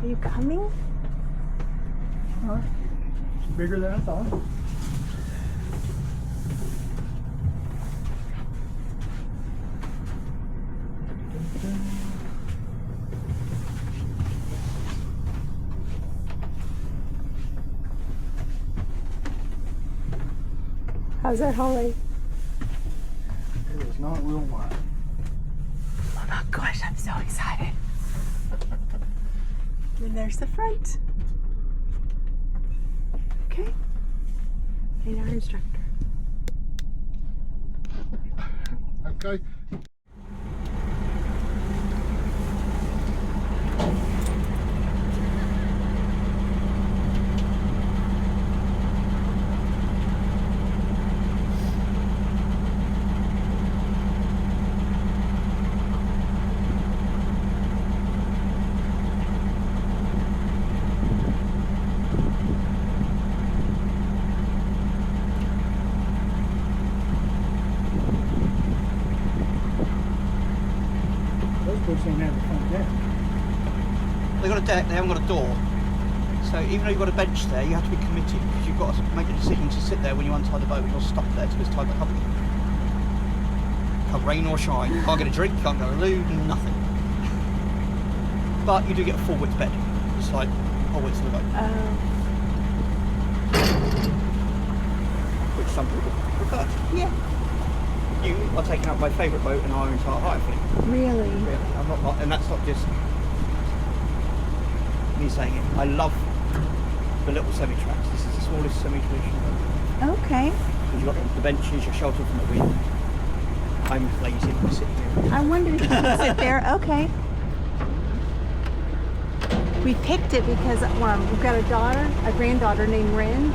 Are you coming? Alright. It's bigger than I thought. How's that Holly? It is not real wide. Oh my gosh, I'm so excited. And there's the front. Okay. And our instructor. Okay. Those boats don't have a front deck. They've got a deck, they haven't got a door. So even though you've got a bench there, you have to be committed because you've got to make a decision to sit there when you untie the boat. You're stuck there till it's tied back up again. Can't rain or shine. You can't get a drink, you can't go to the loo, nothing. But you do get a full width bed. It's like whole width of the boat. Which some people prefer. Yeah. You are taking out my favourite boat in our entire hire fleet. Really? Really. I'm not, and that's not just me saying it. I love the little semi-tracks. This is the smallest semi-traditional boat. Okay. You've got the benches, you're sheltered from the wind. I'm lazy, I sit here. I wondered if you could sit there. Okay. We picked it because we've got a granddaughter named Wren,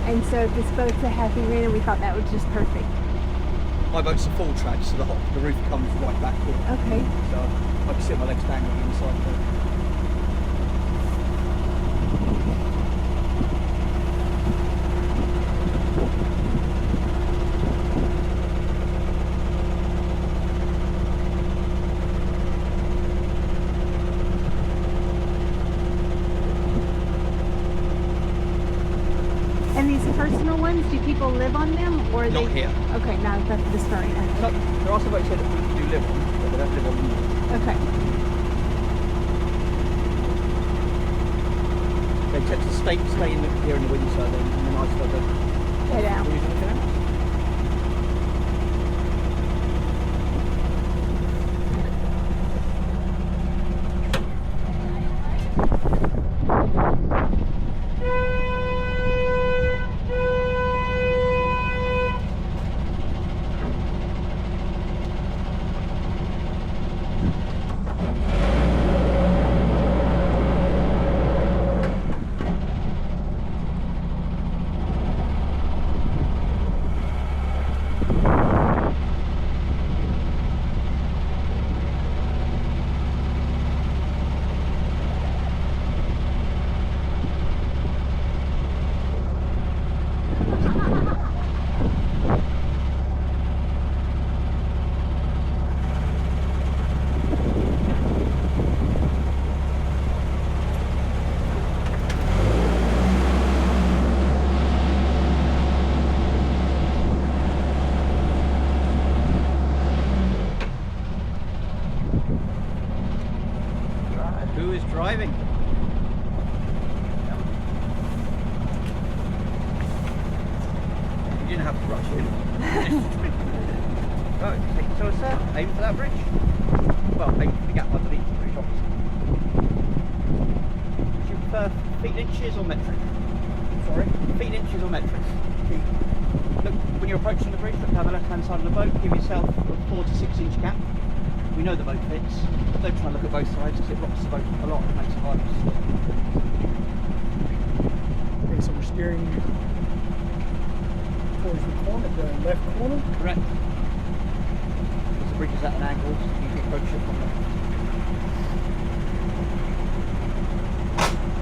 and so this boat's a Happy Wren, and we thought that was just perfect. My boat's a full track, so the roof comes right back here. Okay. So I can sit my legs dangling inside the boat. And these personal ones, do people live on them, or are Not they? here. Okay, not at this marina. So, there are some boats here that people do live on, but they don't live on them. Okay. They tend to stay in here in the winter, then in the nice weather. Head out. Cruise on the canal. Who is driving? You didn't have to rush in. Right, take it to us, sir. Aim for that bridge. Well, aim for the gap underneath the bridge, obviously. Do you prefer feet inches or metric? Sorry? Feet inches or metric? Feet. Look, when you're approaching the bridge, look down the left-hand side of the boat. Give yourself a 4 to 6 inch gap. We know the boat fits. Don't try and look at both sides because it rocks the boat a lot and makes it harder to steer. Okay, so we're steering towards the corner, the left corner. Correct. Because the bridge is at an angle, so you can approach it from there.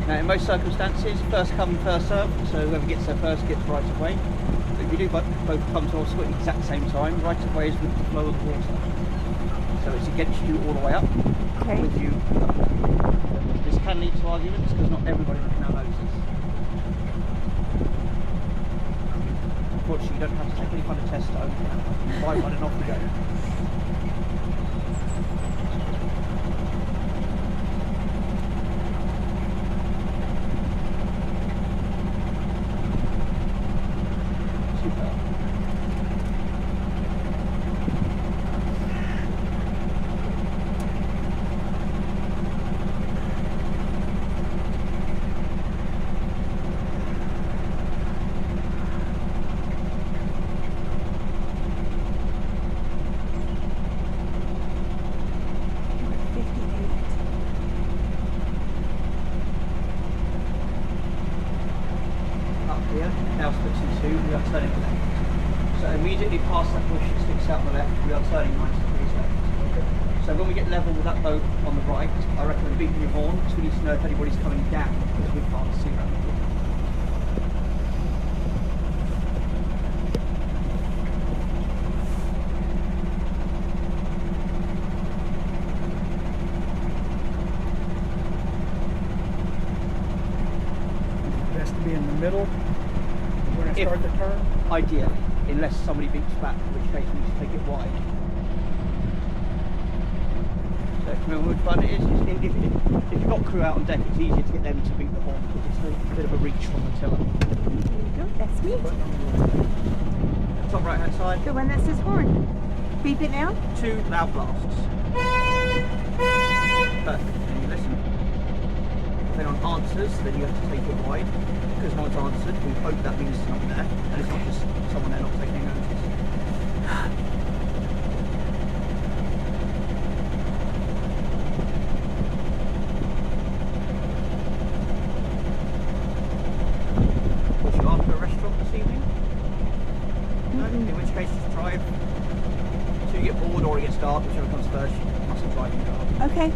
Now, in most circumstances, first come, first serve, so whoever gets there first gets right of way. But if you do both come to us at the exact same time, right of way is with the flow of the water. So it's against you all the way up, Okay. with you. This can lead to arguments because not everybody in the canal knows this. Unfortunately, you don't have to take any kind of test to own a canal. You buy one and off you go. Super. Now switching to, we are turning left. So immediately past that bush that sticks out on the left, we are turning 90 degrees left. Okay. So when we get level with that boat on the right, I recommend beeping your horn because we need to know if anybody's coming down because we can't see around the corner. Best to be in the middle when I start the turn. Ideally, unless somebody beeps back, in which case we need to take it wide. So remember which button it is? If you've got crew out on deck, it's easier to get them to beat the horn because it's a bit of a reach from the tiller. There you go. That's me. Top right hand side. The one that says horn. Beep it now. 2 loud blasts. Perfect. Then you listen. If anyone answers, then you have to take it wide. Because no one's answered, we hope that means someone there, and it's not just someone there not taking notice. Was you after a restaurant this evening? No? In which case just drive. So you get bored or it gets dark, whichever comes first, you mustn't drive in the dark. Okay.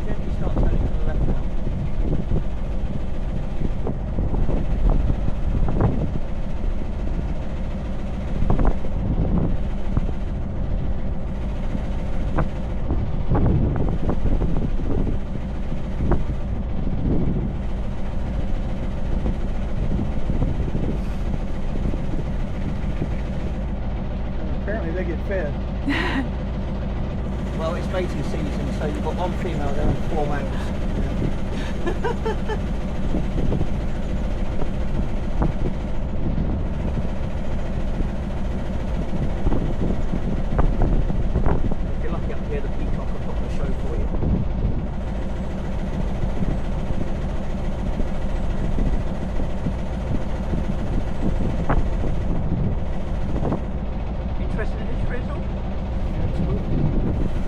Gently start turning to the left now. Apparently they get fed. Well, it's mating season, so you've got 1 female there and 4 males. If you're lucky up here, the peacock will put on a show for you. Interested in history at all?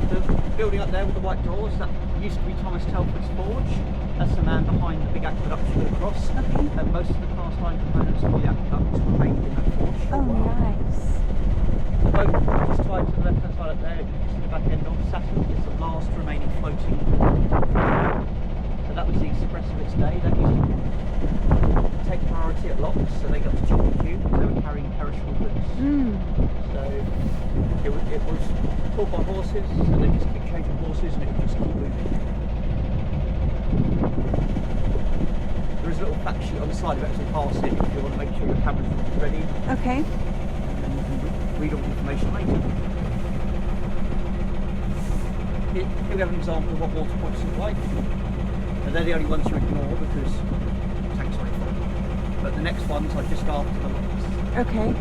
The building up there with the white doors, that used to be Thomas Telford's forge. That's the man behind the big aqueduct you go across. Okay. And most of the cast iron components for the aqueduct remained in that forge. Oh, nice. The boat just tied to the left hand side up there, you can see the back end of Saturn is the last remaining floating. So that was the express of its day. That used to take priority at locks, so they got to jump the queue because they were carrying perishable goods. So it was pulled by horses, and they just keep changing horses and it would just keep moving. There is a little fact sheet on the side of it as you pass it if you want to make sure your camera's ready, Okay. and then you can read all the information later. Here we have an example of what water points look like. And they're the only ones you ignore because tanks are full. But the next ones are just after the locks. Okay.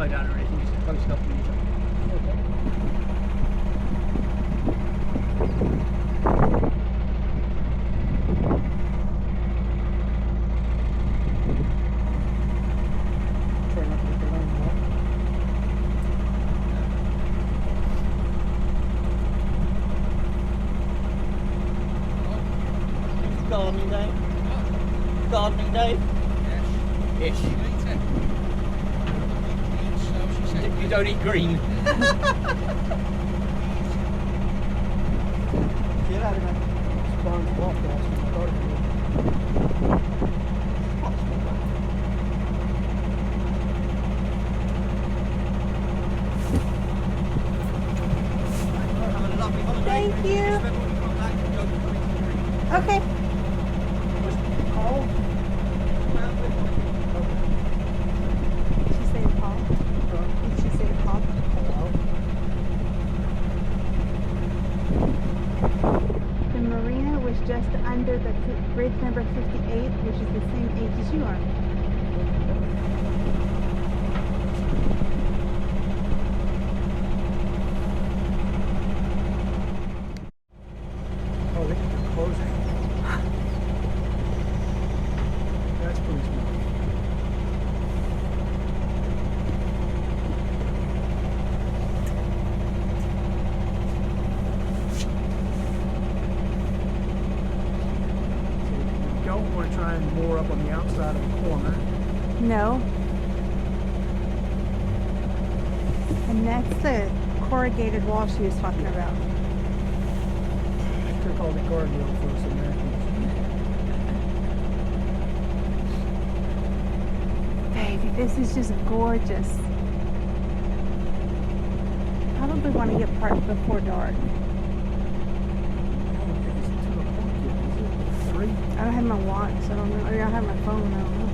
slow down or anything, just close enough when you go. Try not to hit the lane wall. Gardening day? Gardening day? Ish. You don't eat green. Get out of there. Barnes walk past and started here. Have a lovely holiday. Thank you. Remember when you come back, don't drink green. Okay. Call? Did she say Paul? Did she say Paul? The marina was just under the bridge number 58, which is the same age as you are. Oh, they think they're closing. That's pretty smart. So you don't want to try and moor up on the outside of the corner. No. And that's the corrugated wall she was talking about. They call it guardrail for us Americans. Baby, this is just gorgeous. Probably want to get parked before dark. I don't think it's 2 o'clock yet, is it? 3? I don't have my watch, so I don't know. I mean, I have my phone, I don't know.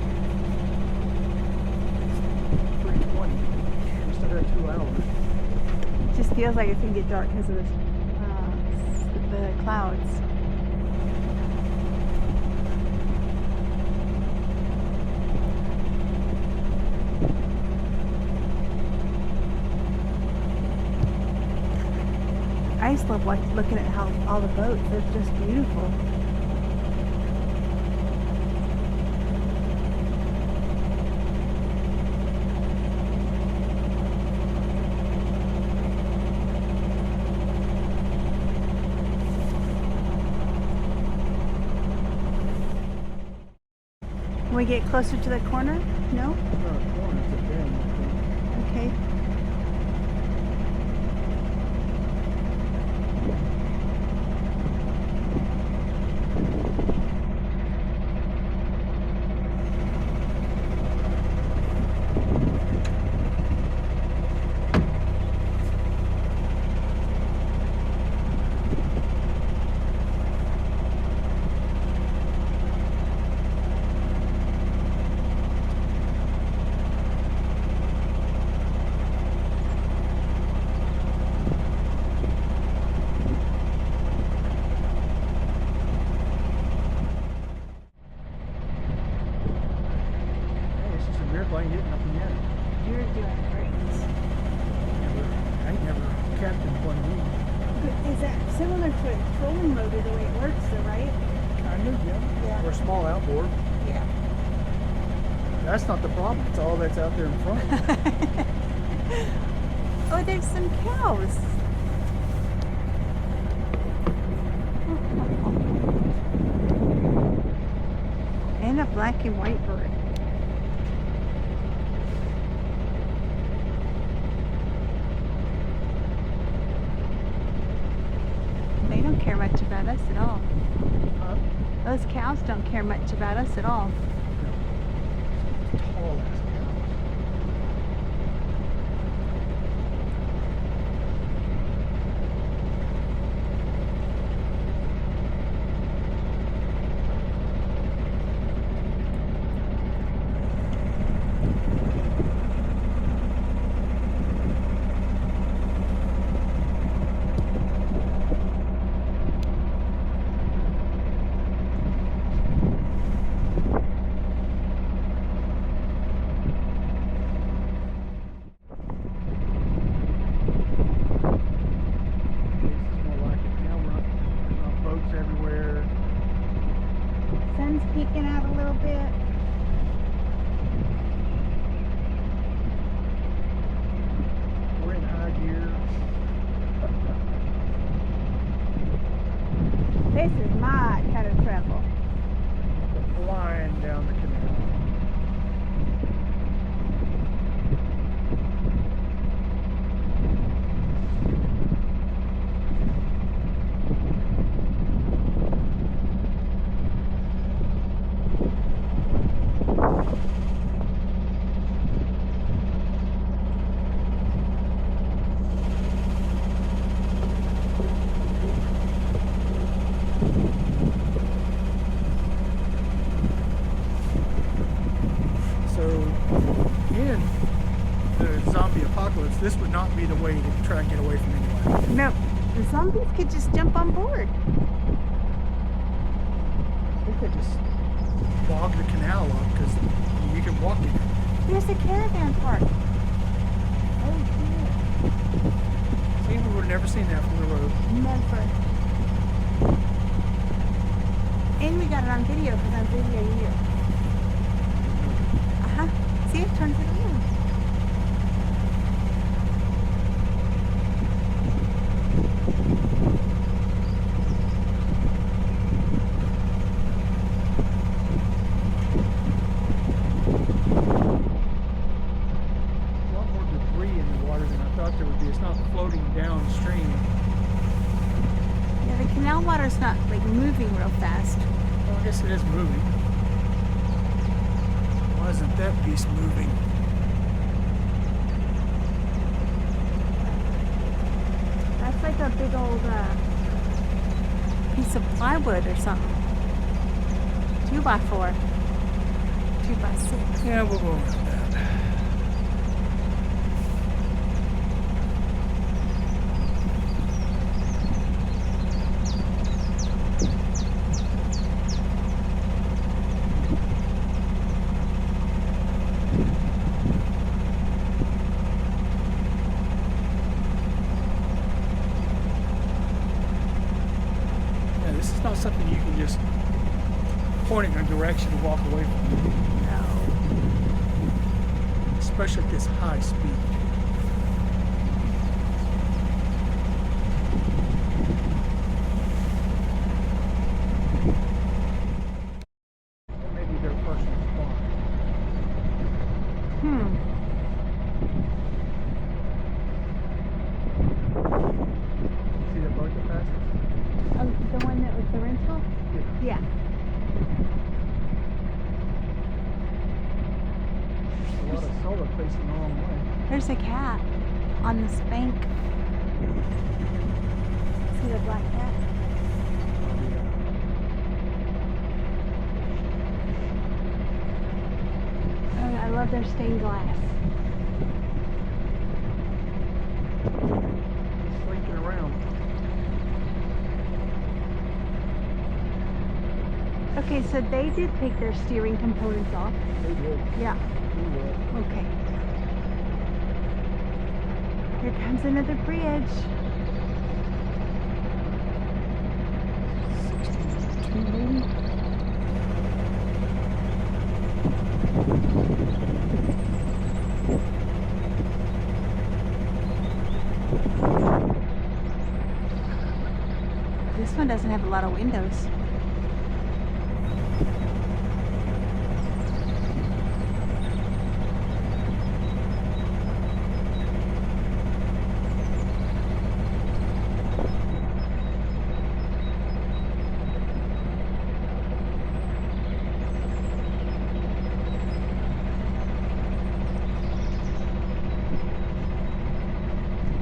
3:20. We still got 2 hours. It just feels like it's going to get dark because of this, the clouds. I just love looking at how all the boats, they're just beautiful. When we get closer to the corner? No? It's not a corner, it's a bend, I think. Okay. Hey, it's just a airplane hitting up in the air. You're doing great. I ain't never captained one of these. But is that similar to a trolling motor the way it works though, right? Kind of, yeah. Yeah. Or a small outboard. Yeah. That's not the problem. It's all that's out there in front. Oh, there's some cows. And a black and white bird. They don't care much about us at all. Those cows don't care much about us at all. Tall ass cows. fan out a little bit. We're in high gear. This is my kind of travel. We're flying down the canal. In the zombie apocalypse, this would not be the way to try and get away from anyone. No, the zombies could just jump on board. They could just bog the canal up because you can walk in it. There's a caravan park. Oh, yeah. See, we would have never seen that from the road. Never. And we got it on video because I'm videoing you. Uh-huh. See, it turns it around. A lot more debris in the water than I thought there would be. It's not floating downstream. Yeah, the canal water's not like moving real fast. Well, I guess it is moving. Why isn't that piece moving? That's like a big old piece of plywood or something. 2x4. 2x6. Yeah, we'll go around that. This is not something you can just point in a direction and walk away from. No. Especially at this high speed. That may be their personal spot. See that boat that passes? Oh, the one that was the rental? Yeah. A lot of solar facing the wrong way. There's a cat on this bank. See the black cat? Oh, I love their stained glass. Slinking around. Okay, so they did take their steering components off. They did. Yeah. They will. Okay. Here comes another bridge. 62 maybe? This one doesn't have a lot of windows.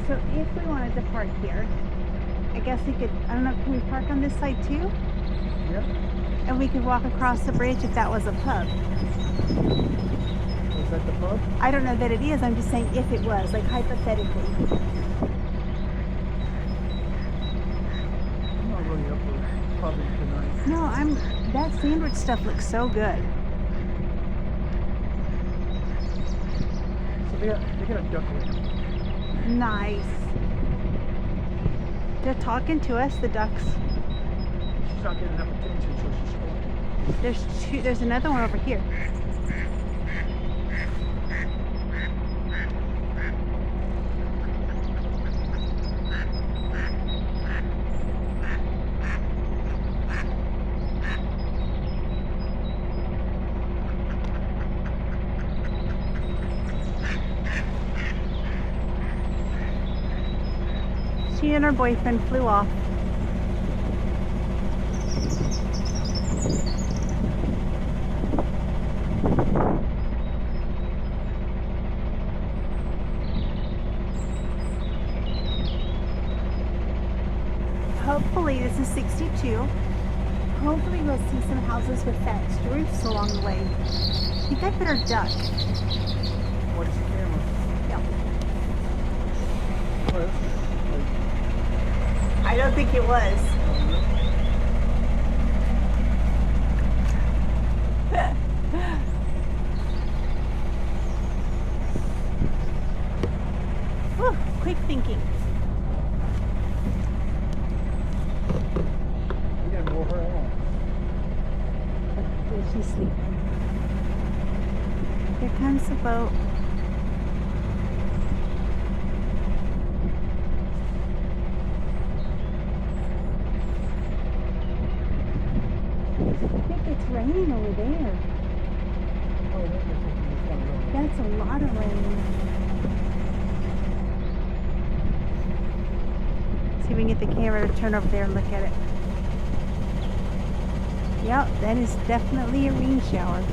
So if we wanted to park here, I guess we could, I don't know, can we park on this side too? Yeah. And we could walk across the bridge if that was a pub. Is that the pub? I don't know that it is, I'm just saying if it was, like hypothetically. I'm not really up for pubbing tonight. No, that sandwich stuff looks so good. So they got a duck ramp. Nice. They're talking to us, the ducks. She's not getting enough attention, so she's flying. There's another one over here. She and her boyfriend flew off. Hopefully, this is 62. Hopefully we'll see some houses with thatched roofs along the way. I think I better duck. What is the camera? Yeah. What? I don't think it was. Whew, quick thinking. We gotta mow her on. She's sleeping. Here comes the boat. I think it's raining over there. Oh, that looks like it's fun road. That's a lot of rain. See if we can get the camera to turn over there and look at it. Yep, that is definitely a rain shower.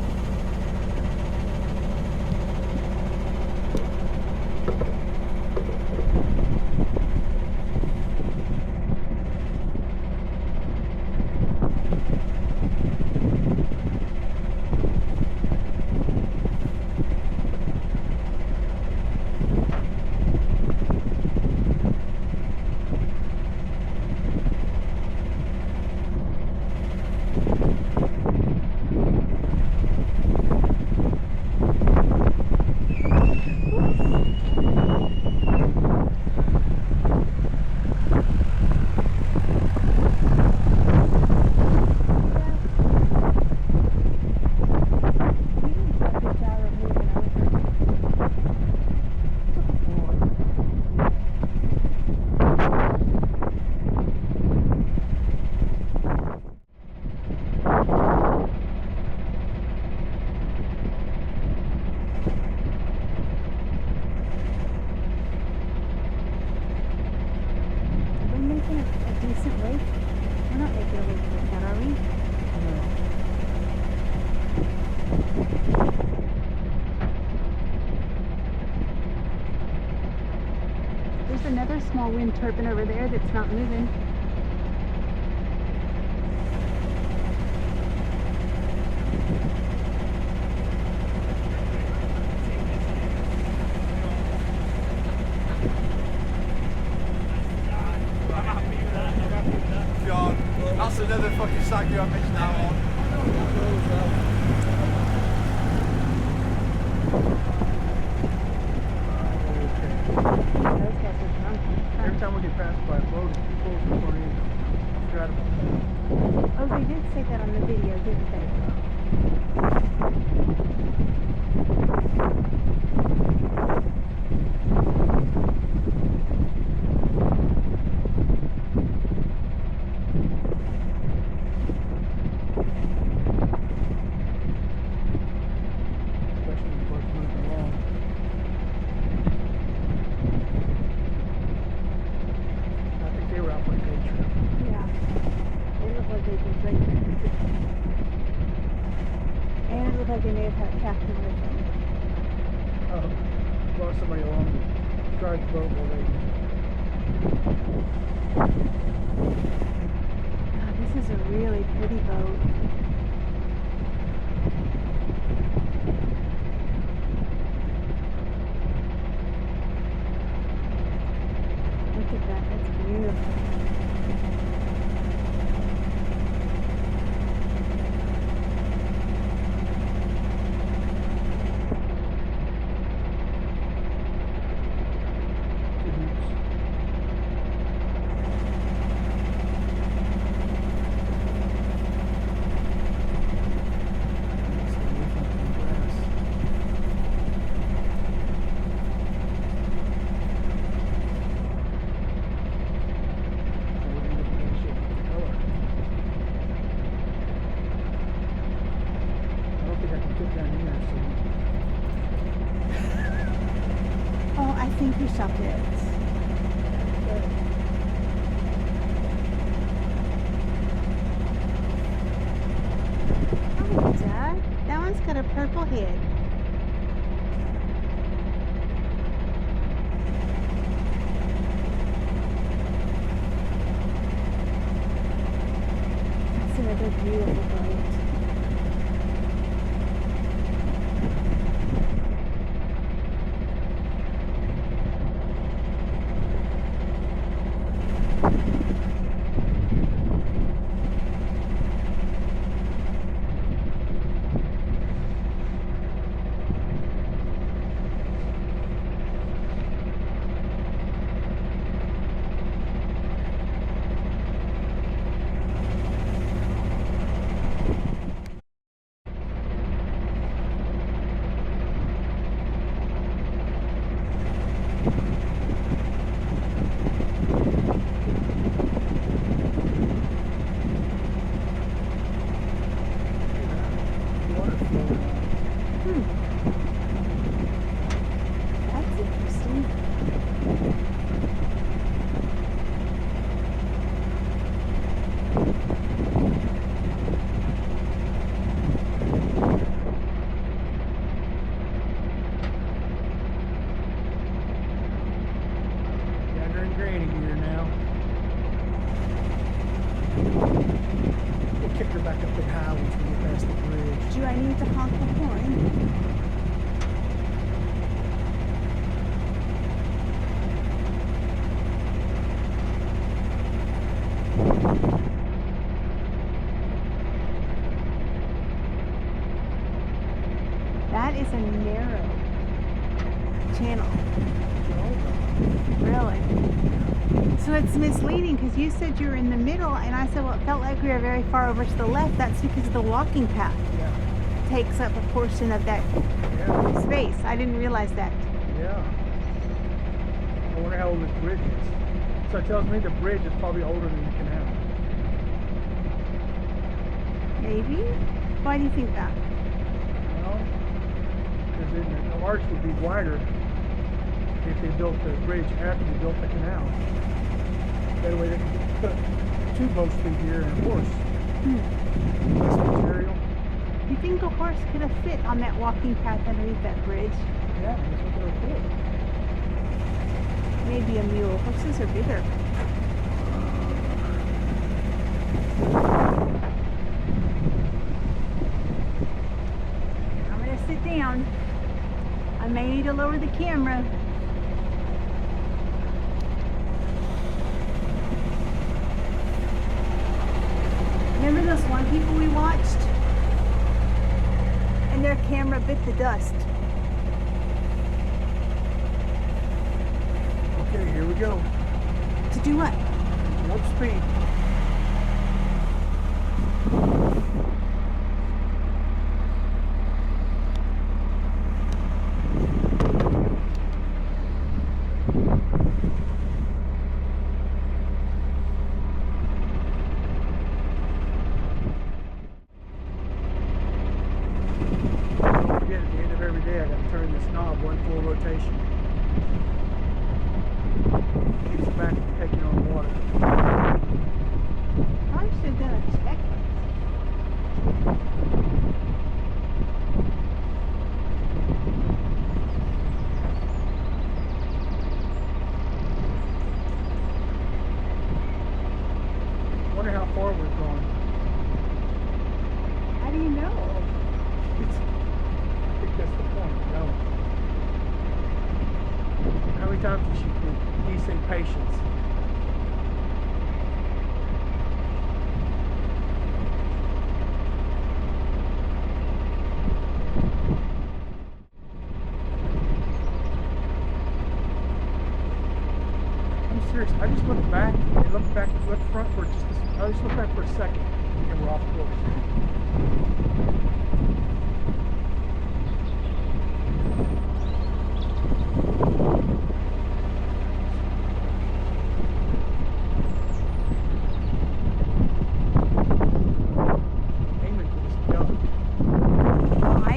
Another small wind turbine over there that's not moving. God, that's another fucking sack you have missed out on. Every time we get passed by a boat, people are incredible. Oh, they did say that on the video, didn't they? Especially when the boat's moving along. I think they were out for a day trip. Yeah. They look like they've been drinking. And it looked like they may have had captain with them. Brought somebody along to drive the boat while they. God, this is a really pretty boat. Look at that, that's beautiful. look down here. Oh, I think we stopped it. Oh, Dad. That one's got a purple head. That's another beautiful boat. That's interesting. Gathering grading here now. We'll kick her back up the high once we get past the bridge. Do I need to honk the horn? That is a narrow channel. Really? So it's misleading because you said you were in the middle and I said, well, it felt like we were very far over to the left. That's because of the walking path Yeah. takes up a portion of that Yeah. space. I didn't realize that. Yeah. I wonder how old this bridge is. So it tells me the bridge is probably older than the canal. Maybe? Why do you think that? Well, because then the arch would be wider if they built the bridge after they built the canal. That way they could put two boats through here and a horse. Less material. You think a horse could have fit on that walking path underneath that bridge? Yeah, that's what they were for. Maybe a mule. Horses are bigger. I'm gonna sit down. I may need to lower the camera. Remember those one people we watched? And their camera bit the dust. Okay, here we go. To do what? Warp speed. Don't forget, at the end of every day, I got to turn this knob one full rotation. Keeps it back from taking on the water. Probably should have done a check. Wonder how far we've gone. How do you know? I think that's the point, no. How many times did he say patience? I'm serious. I just looked back and looked front for just I just looked back for a second and we're off course. Aiming for this gun. Why?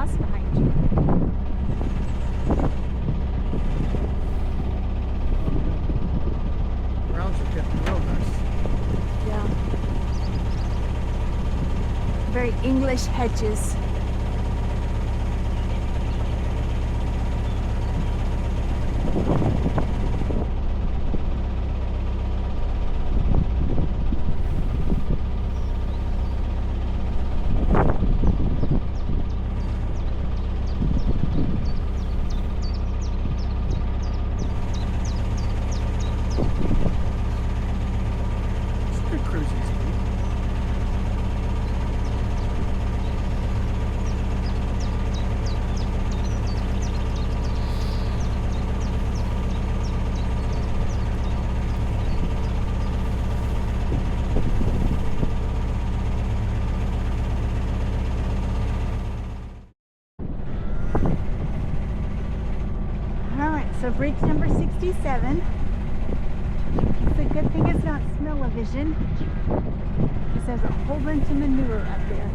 house behind you. Grounds are kept real nice. Yeah. Very English hedges. It's good cruising speed. All right, so bridge number 67. It's a good thing it's not smell-o-vision, because there's a whole bunch of manure up there.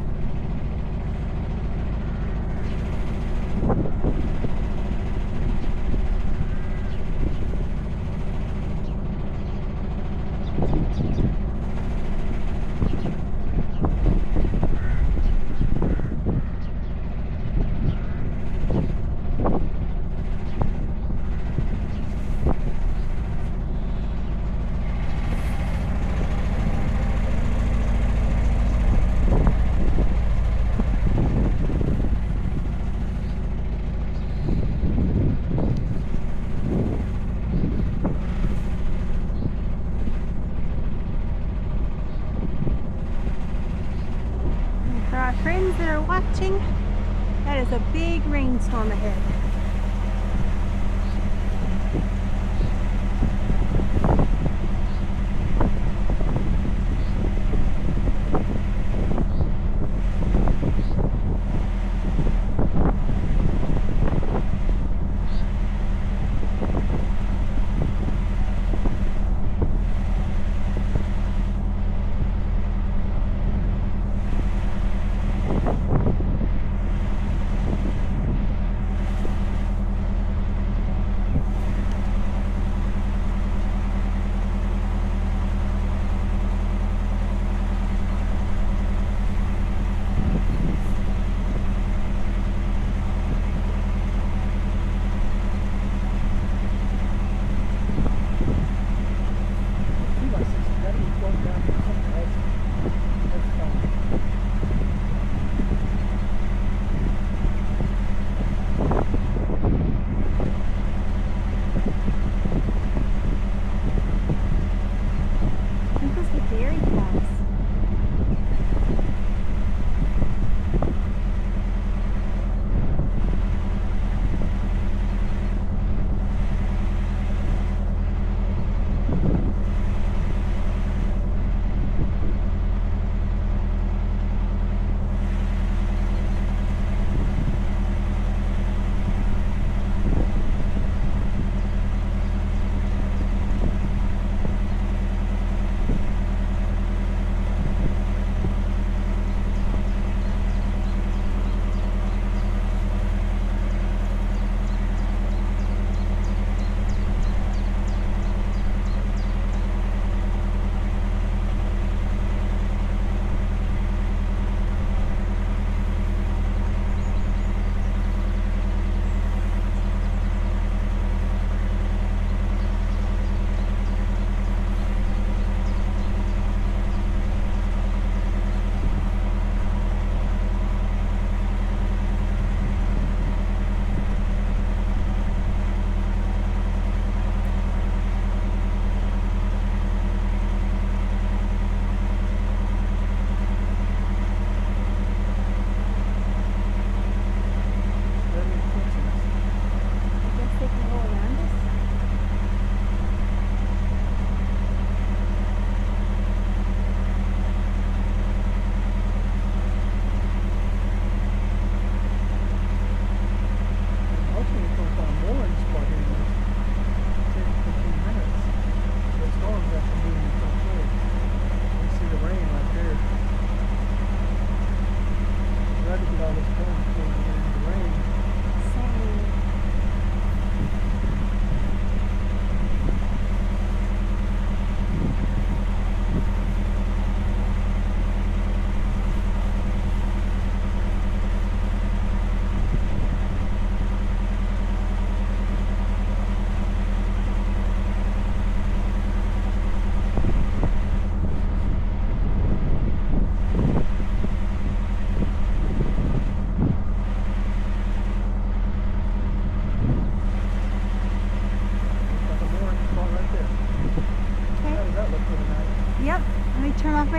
For our friends that are watching, that is a big rainstorm ahead.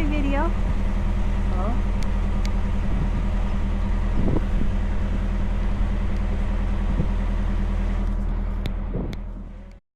video.